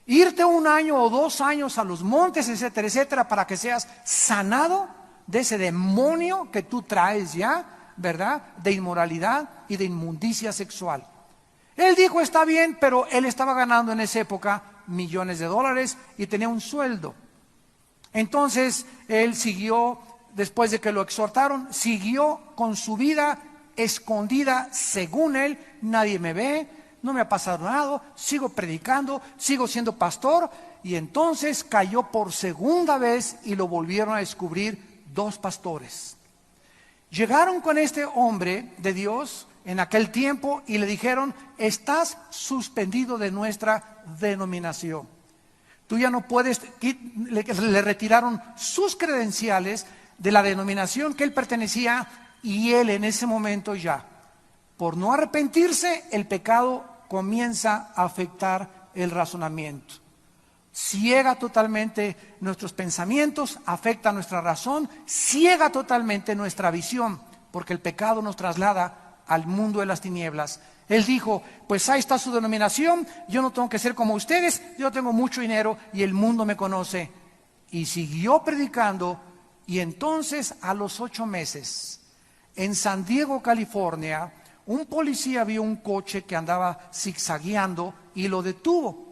Speaker 1: irte 1 año o 2 años a los montes, etcétera, etcétera, para que seas sanado de ese demonio que tú traes ya, ¿verdad?, de inmoralidad y de inmundicia sexual. Él dijo: está bien, pero él estaba ganando en esa época millones de dólares y tenía un sueldo. Entonces él siguió, después de que lo exhortaron, siguió con su vida escondida. Según él: nadie me ve, no me ha pasado nada, sigo predicando, sigo siendo pastor. Y entonces cayó por segunda vez y lo volvieron a descubrir 2 pastores. Llegaron con este hombre de Dios en aquel tiempo y le dijeron: estás suspendido de nuestra denominación. Tú ya no puedes. Le retiraron sus credenciales de la denominación que él pertenecía, y él en ese momento, ya por no arrepentirse, el pecado comienza a afectar el razonamiento. Ciega totalmente nuestros pensamientos, afecta nuestra razón, ciega totalmente nuestra visión, porque el pecado nos traslada al mundo de las tinieblas. Él dijo: pues ahí está su denominación, yo no tengo que ser como ustedes, yo tengo mucho dinero y el mundo me conoce. Y siguió predicando. Y entonces, a los 8 meses, en San Diego, California, un policía vio un coche que andaba zigzagueando y lo detuvo.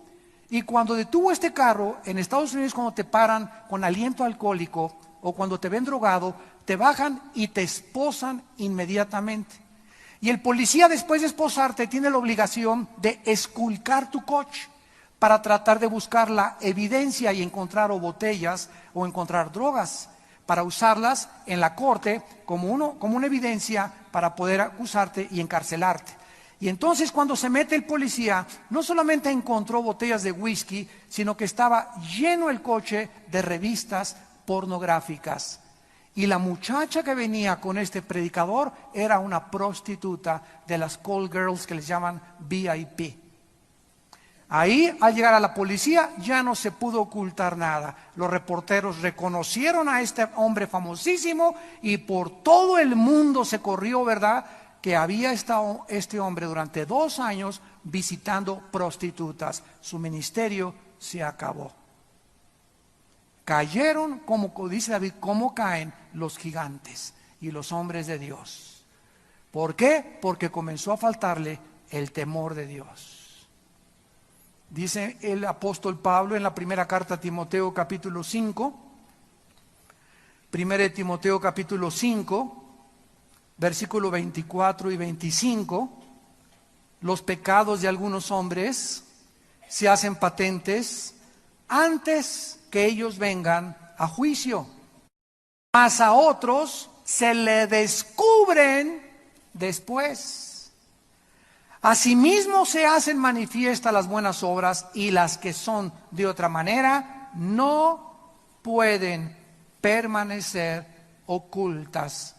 Speaker 1: Y cuando detuvo este carro, en Estados Unidos, cuando te paran con aliento alcohólico o cuando te ven drogado, te bajan y te esposan inmediatamente. Y el policía, después de esposarte, tiene la obligación de esculcar tu coche para tratar de buscar la evidencia y encontrar o botellas o encontrar drogas, para usarlas en la corte como una evidencia para poder acusarte y encarcelarte. Y entonces, cuando se mete el policía, no solamente encontró botellas de whisky, sino que estaba lleno el coche de revistas pornográficas. Y la muchacha que venía con este predicador era una prostituta de las call girls, que les llaman VIP. Ahí, al llegar a la policía, ya no se pudo ocultar nada. Los reporteros reconocieron a este hombre famosísimo, y por todo el mundo se corrió, ¿verdad?, que había estado este hombre durante 2 años visitando prostitutas. Su ministerio se acabó. Cayeron, como dice David, como caen los gigantes y los hombres de Dios. ¿Por qué? Porque comenzó a faltarle el temor de Dios. Dice el apóstol Pablo en la primera carta a Timoteo, capítulo 5, 1 Timoteo capítulo 5, versículo 24 y 25, los pecados de algunos hombres se hacen patentes antes que ellos vengan a juicio, mas a otros se le descubren después. Asimismo se hacen manifiestas las buenas obras, y las que son de otra manera no pueden permanecer ocultas.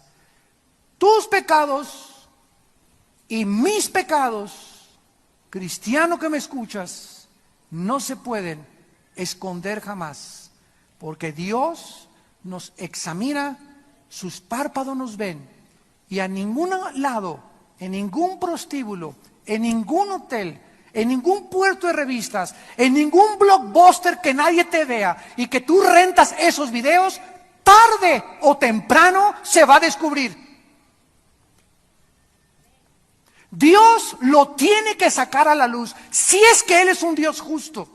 Speaker 1: Tus pecados y mis pecados, cristiano que me escuchas, no se pueden esconder jamás, porque Dios nos examina, sus párpados nos ven, y a ningún lado, en ningún prostíbulo, en ningún hotel, en ningún puerto de revistas, en ningún blockbuster que nadie te vea y que tú rentas esos videos, tarde o temprano se va a descubrir. Dios lo tiene que sacar a la luz, si es que Él es un Dios justo.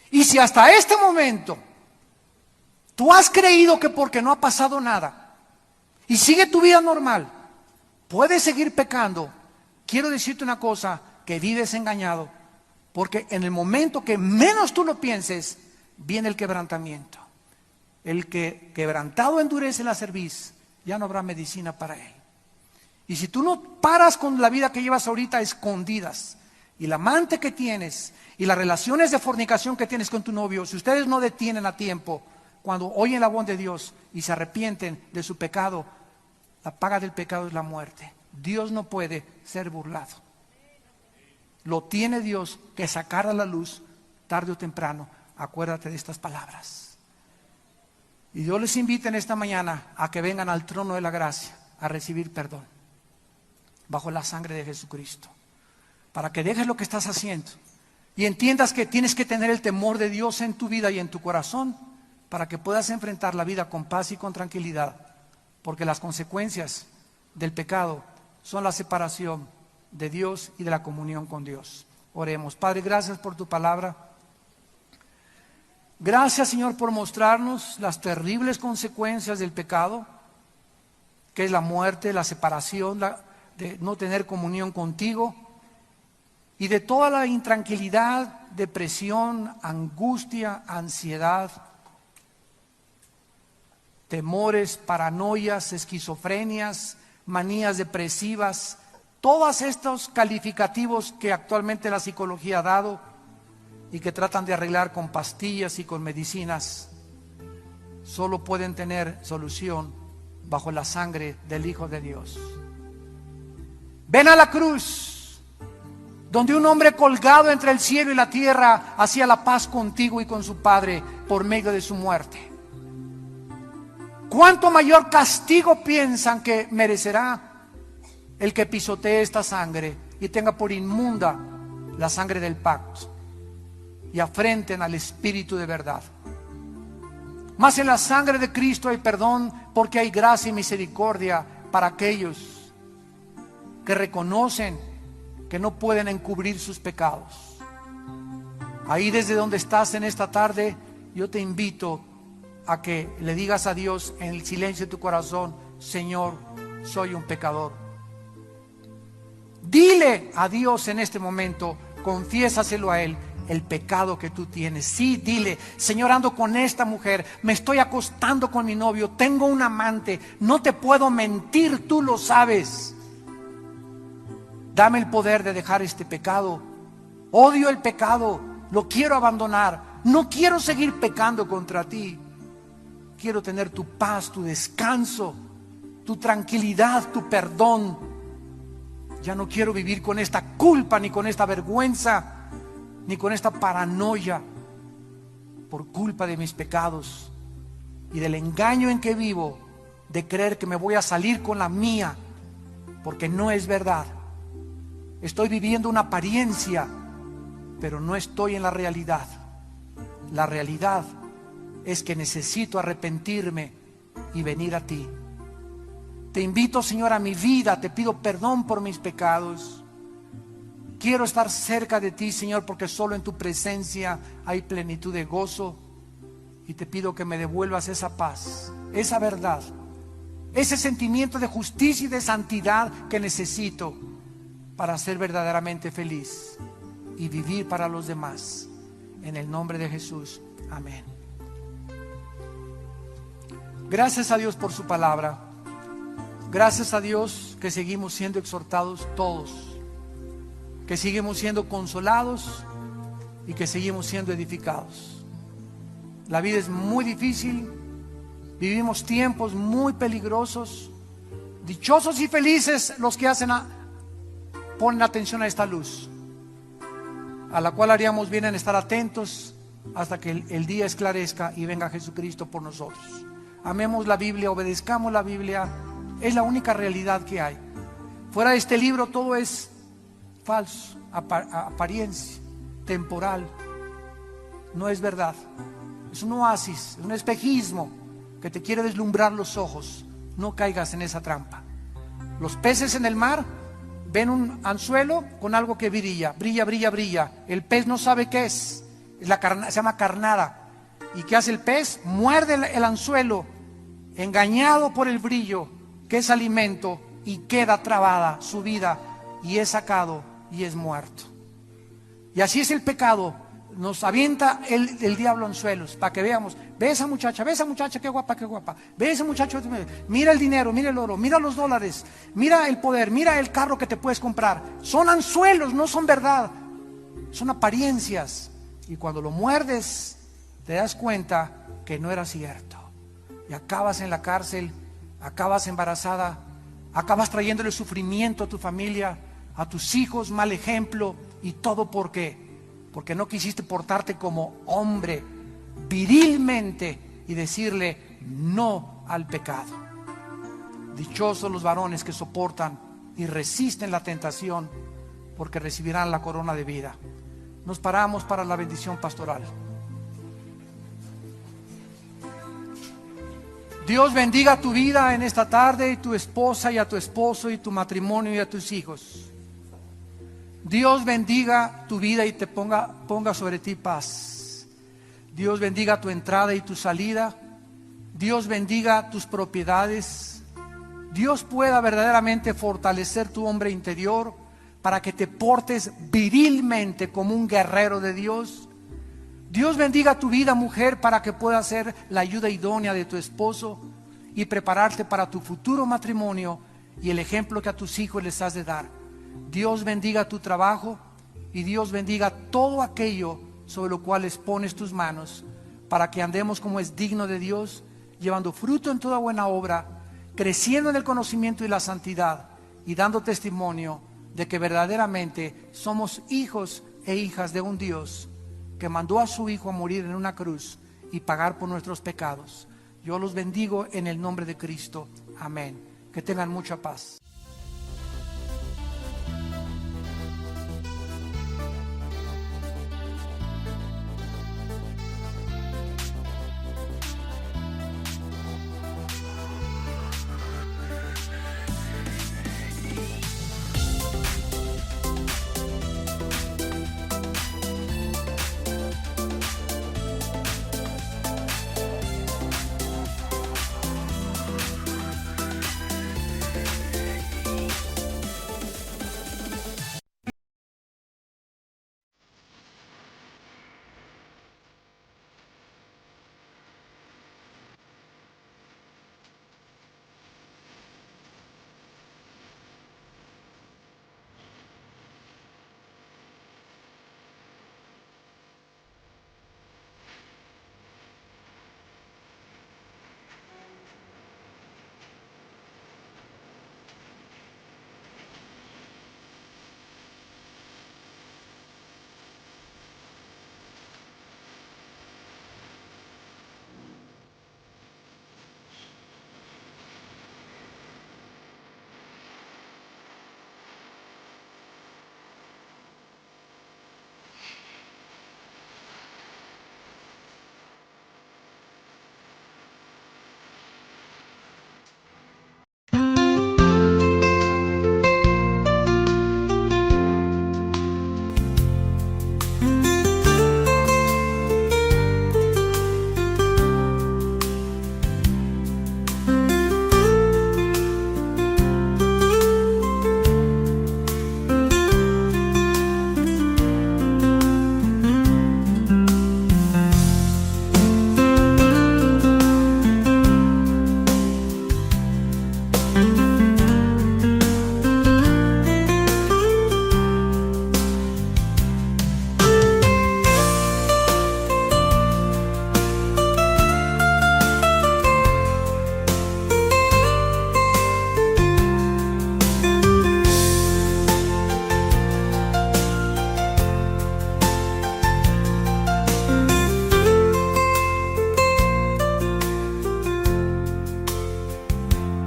Speaker 1: Y si hasta este momento tú has creído que porque no ha pasado nada y sigue tu vida normal, puedes seguir pecando. Quiero decirte una cosa, que vives engañado, porque en el momento que menos tú lo pienses, viene el quebrantamiento. El que quebrantado endurece la cerviz, ya no habrá medicina para él. Y si tú no paras con la vida que llevas ahorita a escondidas, y el amante que tienes, y las relaciones de fornicación que tienes con tu novio, si ustedes no detienen a tiempo, cuando oyen la voz de Dios y se arrepienten de su pecado, la paga del pecado es la muerte. Dios no puede ser burlado. Lo tiene Dios que sacar a la luz tarde o temprano. Acuérdate de estas palabras. Y Dios les invita en esta mañana a que vengan al trono de la gracia a recibir perdón bajo la sangre de Jesucristo, para que dejes lo que estás haciendo y entiendas que tienes que tener el temor de Dios en tu vida y en tu corazón para que puedas enfrentar la vida con paz y con tranquilidad, porque las consecuencias del pecado son la separación de Dios y de la comunión con Dios. Oremos. Padre, gracias por tu palabra. Gracias, Señor, por mostrarnos las terribles consecuencias del pecado, que es la muerte, la separación, de no tener comunión contigo, y de toda la intranquilidad, depresión, angustia, ansiedad, temores, paranoias, esquizofrenias, manías depresivas, todos estos calificativos que actualmente la psicología ha dado y que tratan de arreglar con pastillas y con medicinas, solo pueden tener solución bajo la sangre del Hijo de Dios. Ven a la cruz, donde un hombre colgado entre el cielo y la tierra hacía la paz contigo y con su Padre por medio de su muerte. ¿Cuánto mayor castigo piensan que merecerá el que pisotee esta sangre y tenga por inmunda la sangre del pacto y afrenten al Espíritu de verdad? Mas en la sangre de Cristo hay perdón, porque hay gracia y misericordia para aquellos que reconocen que no pueden encubrir sus pecados. Ahí desde donde estás en esta tarde, yo te invito a que le digas a Dios en el silencio de tu corazón: Señor, soy un pecador. Dile a Dios en este momento, confiésaselo a Él, el pecado que tú tienes. Sí, dile: Señor, ando con esta mujer, me estoy acostando con mi novio, tengo un amante, no te puedo mentir, tú lo sabes. Dame el poder de dejar este pecado. Odio el pecado, lo quiero abandonar. No quiero seguir pecando contra ti. Quiero tener tu paz, tu descanso, tu tranquilidad, tu perdón. Ya no quiero vivir con esta culpa, ni con esta vergüenza, ni con esta paranoia por culpa de mis pecados y del engaño en que vivo, de creer que me voy a salir con la mía, porque no es verdad. Estoy viviendo una apariencia, pero no estoy en la realidad. La realidad es que necesito arrepentirme y venir a ti. Te invito, Señor, a mi vida, te pido perdón por mis pecados. Quiero estar cerca de ti, Señor, porque solo en tu presencia hay plenitud de gozo. Y te pido que me devuelvas esa paz, esa verdad, ese sentimiento de justicia y de santidad que necesito para ser verdaderamente feliz y vivir para los demás. En el nombre de Jesús, amén. Gracias a Dios por su palabra. Gracias a Dios que seguimos siendo exhortados todos, que seguimos siendo consolados y que seguimos siendo edificados. La vida es muy difícil, vivimos tiempos muy peligrosos. Dichosos y felices los que ponen atención a esta luz, a la cual haríamos bien en estar atentos hasta que el día esclarezca y venga Jesucristo por nosotros. Amemos la Biblia, obedezcamos la Biblia. Es la única realidad que hay. Fuera de este libro todo es falso, apariencia, temporal. No es verdad. Es un oasis, es un espejismo que te quiere deslumbrar los ojos. No caigas en esa trampa. Los peces en el mar ven un anzuelo con algo que brilla, brilla, brilla, brilla. El pez no sabe qué es. Se llama carnada. ¿Y qué hace el pez? Muerde el anzuelo, engañado por el brillo, que es alimento, y queda trabada su vida y es sacado y es muerto. Y así es el pecado. Nos avienta el diablo anzuelos para que veamos. Ve esa muchacha, qué guapa, qué guapa. Ve ese muchacho, mira el dinero, mira el oro, mira los dólares, mira el poder, mira el carro que te puedes comprar. Son anzuelos, no son verdad. Son apariencias. Y cuando lo muerdes, te das cuenta que no era cierto. Y acabas en la cárcel, acabas embarazada, acabas trayéndole sufrimiento a tu familia, a tus hijos, mal ejemplo. Y todo ¿por qué? Porque no quisiste portarte como hombre virilmente y decirle no al pecado. Dichosos los varones que soportan y resisten la tentación, porque recibirán la corona de vida. Nos paramos para la bendición pastoral. Dios bendiga tu vida en esta tarde, y tu esposa y a tu esposo y tu matrimonio y a tus hijos. Dios bendiga tu vida y te ponga sobre ti paz. Dios bendiga tu entrada y tu salida. Dios bendiga tus propiedades. Dios pueda verdaderamente fortalecer tu hombre interior para que te portes virilmente como un guerrero de Dios. Dios bendiga tu vida, mujer, para que puedas ser la ayuda idónea de tu esposo y prepararte para tu futuro matrimonio y el ejemplo que a tus hijos les has de dar. Dios bendiga tu trabajo y Dios bendiga todo aquello sobre lo cual pones tus manos, para que andemos como es digno de Dios, llevando fruto en toda buena obra, creciendo en el conocimiento y la santidad y dando testimonio de que verdaderamente somos hijos e hijas de un Dios que mandó a su Hijo a morir en una cruz y pagar por nuestros pecados. Yo los bendigo en el nombre de Cristo. Amén. Que tengan mucha paz.